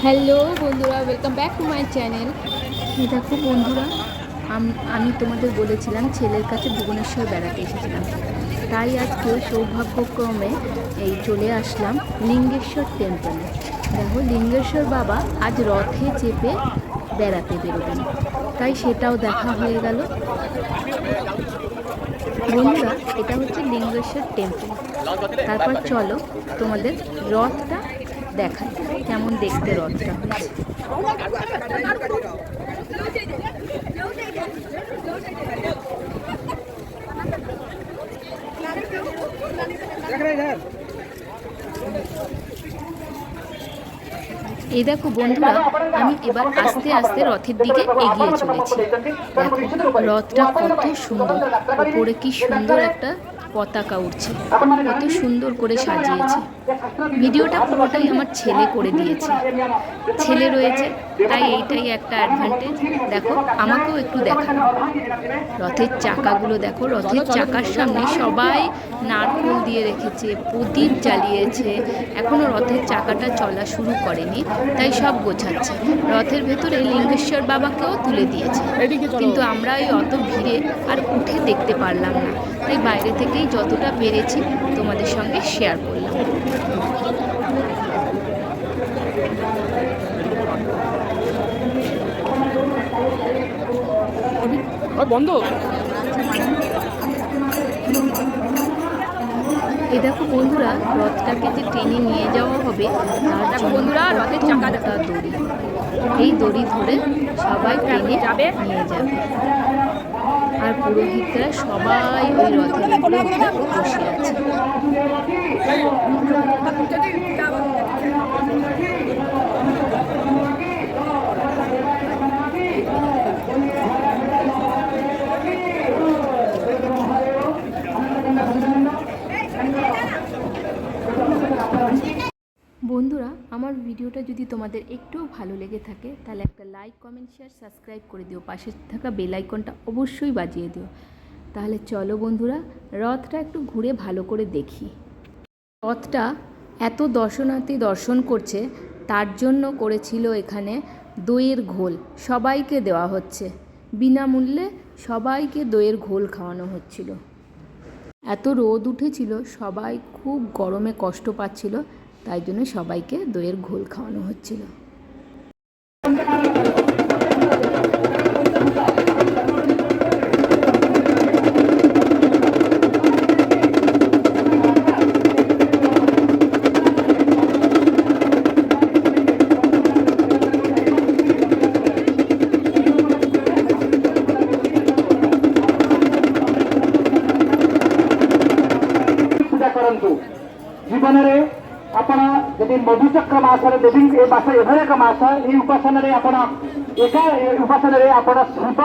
Hello বন্ধুরা, welcome back to my channel. দেখো বন্ধুরা, আমি তোমাদের বলেছিলাম ছেলের কাছে ভুবনেশ্বর বেড়াতে এসেছিলাম, তাই আজকে সৌভাগ্যক্রমে চলে আসলাম লিঙ্গেশ্বর টেম্পলে। দেখো, লিঙ্গেশ্বর বাবা আজ রথে চেপে বেড়াতে বেরোবেন, তাই সেটাও দেখা হয়ে গেল। বন্ধুরা, এটা হচ্ছে লিঙ্গেশ্বর টেম্পল। তারপর চলো তোমাদের রথটা দেখাই, কেমন দেখতে রথটা হচ্ছে। এই দেখো বন্ধুরা, আমি এবার আস্তে আস্তে রথের দিকে এগিয়ে চলেছি। দেখো রথটা কত সুন্দর, উপরে কি সুন্দর একটা পতাকা উঠছে, কত সুন্দর করে সাজিয়েছে। ভিডিওটা পুরোটাই আমার ছেলে করে দিয়েছে, ছেলে রয়েছে তাই এইটাই একটা অ্যাডভান্টেজ। দেখো, আমাকেও একটু দেখানো। রথের চাকাগুলো দেখো, রথের চাকার সামনে সবাই নারকেল দিয়ে রেখেছে, প্রদীপ জ্বালিয়েছে। এখনও রথের চাকাটা চলা শুরু করেনি, তাই সব গোছাচ্ছে। রথের ভেতরে লিঙ্গেশ্বর বাবাকেও তুলে দিয়েছে, কিন্তু আমরা এই অত ভিড়ে আর উঠে দেখতে পারলাম না, তাই বাইরে থেকেই যতটা পেরেছি তোমাদের সঙ্গে শেয়ার করলাম। বন্ধ। এই দেখো বন্ধুরা, রথটাকে যে টেনে নিয়ে যাওয়া হবে তার বন্ধুরা রথের চাকাটা দড়ি, এই দড়ি ধরে সবাই টেনে যাবে, নিয়ে যাবে। আর পুরোহিতরা সবাই ওই রথের উপরে বসে আছে। বন্ধুরা, আমার ভিডিওটা যদি তোমাদের একটুও ভালো লেগে থাকে তাহলে একটা লাইক, কমেন্ট, শেয়ার, সাবস্ক্রাইব করে দিও। পাশে থাকা বেল আইকনটা অবশ্যই বাজিয়ে দিও। তাহলে চলো বন্ধুরা, রথটা একটু ঘুরে ভালো করে দেখি। রথটা এত দর্শনার্থী দর্শন করছে, তার জন্য করেছিল এখানে দইয়ের ঘোল, সবাইকে দেওয়া হচ্ছে বিনামূল্যে, সবাইকে দইয়ের ঘোল খাওয়ানো হচ্ছিল। এত রোদ উঠেছিল, সবাই খুব গরমে কষ্ট পাচ্ছিল, তাই জন্য সবাইকে দইয়ের ঘোল খাওয়ানো হচ্ছিল। ଜୀବନରେ ଆପଣ ଯଦି ମଧୁଚକ୍ର ମାସରେ ଦେବୀ ଏ ମାସ ଏଭଳି ଏକ ମାସ, ଏହି ଉପାସନାରେ ଆପଣ ଉପାସନାରେ ଆପଣ ଶିବ